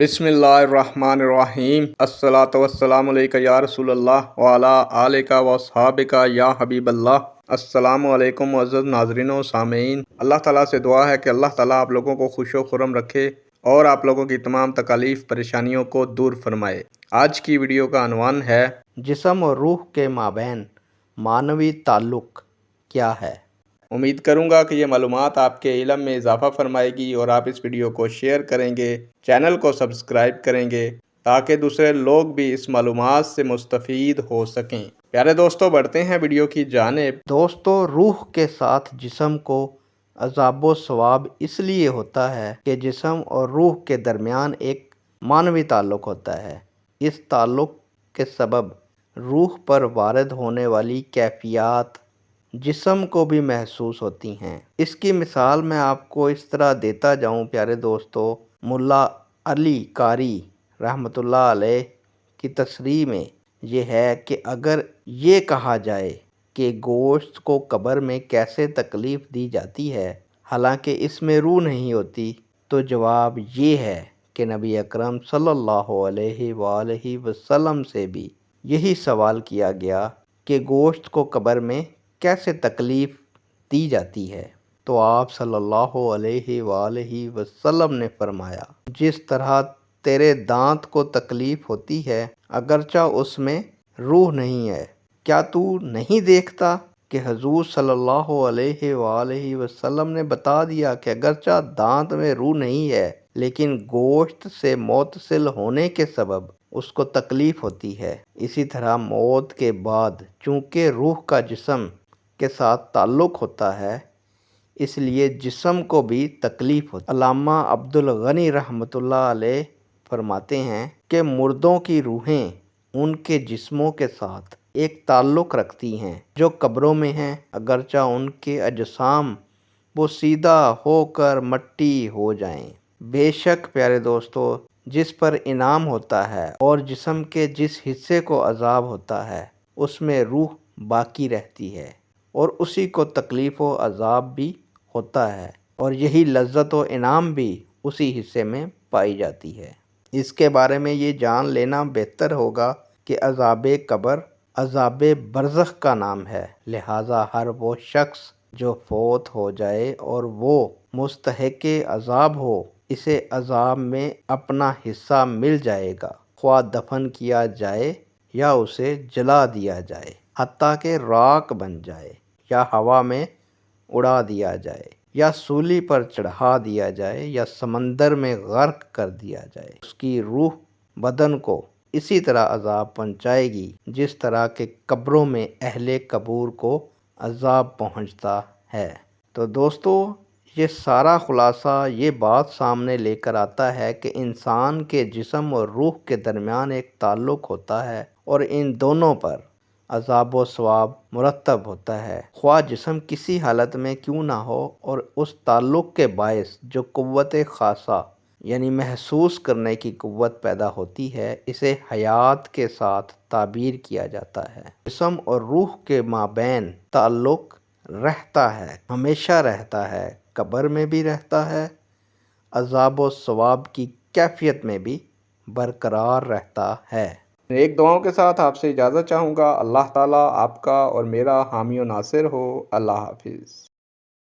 बिस्मिल्लाहिर्रहमानिर्रहीम अस्सलातु वस्सलामु अलैका या रसूल अल्लाह व अला आलिका व अस्हाबिका या हबीब अल्लाह। अस्सलामु अलैकुम मुअज़्ज़ज़ नाज़रीन व सामीन। अल्लाह ताला से दुआ है कि अल्लाह ताला आप लोगों को खुशो खुरम रखे और आप लोगों की तमाम तकालीफ परेशानियों को दूर फरमाए। आज की वीडियो का अनवान है जिस्म और रूह के माबैन मानवी ताल्लुक़ क्या है। उम्मीद करूंगा कि ये मालूमात आपके इल्म में इजाफ़ा फरमाएगी और आप इस वीडियो को शेयर करेंगे, चैनल को सब्सक्राइब करेंगे ताकि दूसरे लोग भी इस मालूमात से मुस्तफ़ीद हो सकें। प्यारे दोस्तों, बढ़ते हैं वीडियो की जानिब। दोस्तों, रूह के साथ जिस्म को अज़ाब सवाब इसलिए होता है कि जिस्म और रूह के दरमियान एक मानवी ताल्लुक़ होता है। इस ताल्लुक़ के सबब रूह पर वारिद होने वाली कैफ़ियत जिस्म को भी महसूस होती हैं। इसकी मिसाल मैं आपको इस तरह देता जाऊं प्यारे दोस्तों, मुल्ला अली कारी रहमतुल्लाह अलैह की तशरीह में ये है कि अगर ये कहा जाए कि गोश्त को कब्र में कैसे तकलीफ़ दी जाती है हालांकि इसमें रूह नहीं होती, तो जवाब ये है कि नबी अकरम सल्लल्लाहु अलैहि वसल्लम से भी यही सवाल किया गया कि गोश्त को कब्र में कैसे तकलीफ़ दी जाती है, तो आप सल्लल्लाहु अलैहि वसल्लम ने फरमाया, जिस तरह तेरे दांत को तकलीफ़ होती है अगरचा उसमें रूह नहीं है, क्या तू नहीं देखता कि हुज़ूर सल्लल्लाहु अलैहि वसल्लम ने बता दिया कि अगरचा दांत में रूह नहीं है लेकिन गोश्त से मुत्तसिल होने के सबब उसको तकलीफ़ होती है। इसी तरह मौत के बाद चूँकि रूह का जिस्म के साथ ताल्लुक़ होता है इसलिए जिस्म को भी तकलीफ़ होती है। अल्लामा अब्दुल गनी रहमतुल्लाह अलैह फरमाते हैं कि मुर्दों की रूहें उनके जिस्मों के साथ एक ताल्लुक़ रखती हैं जो कब्रों में हैं, अगरचा उनके अजसाम वो सीधा होकर मट्टी हो जाएं। बेशक प्यारे दोस्तों, जिस पर इनाम होता है और जिस्म के जिस हिस्से को अज़ाब होता है उसमें रूह बाकी रहती है और उसी को तकलीफ़ व अज़ाब भी होता है और यही लज्जत व इनाम भी उसी हिस्से में पाई जाती है। इसके बारे में ये जान लेना बेहतर होगा कि अज़ाब कब्र अज़ाब बरज़ख का नाम है, लिहाजा हर वो शख्स जो फौत हो जाए और वो मुस्तहिक़ अज़ाब हो इसे अज़ाब में अपना हिस्सा मिल जाएगा, ख्वाह दफन किया जाए या उसे जला दिया जाए, हत्ता के राख बन जाए या हवा में उड़ा दिया जाए या सूली पर चढ़ा दिया जाए या समंदर में गर्क कर दिया जाए, उसकी रूह बदन को इसी तरह अज़ाब पहुँचाएगी जिस तरह के कब्रों में अहले कबूर को अज़ाब पहुँचता है। तो दोस्तों, ये सारा खुलासा ये बात सामने लेकर आता है कि इंसान के जिस्म और रूह के दरमियान एक ताल्लुक़ होता है और इन दोनों पर अज़ाब व सवाब मुरतब होता है, ख्वाह जिस्म किसी हालत में क्यों ना हो। और उस ताल्लुक़ के बायस जो क़ुव्वत ख़ासा यानी महसूस करने की क़ुव्वत पैदा होती है इसे हयात के साथ ताबीर किया जाता है। जिस्म और रूह के माबैन ताल्लुक़ रहता है, हमेशा रहता है, कब्र में भी रहता है, अज़ाब व सवाब की कैफ़ियत में भी बरकरार रहता है। एक दुआओं के साथ आपसे इजाज़त चाहूँगा। अल्लाह ताला आपका और मेरा हामी व नासिर हो। अल्लाह हाफिज़।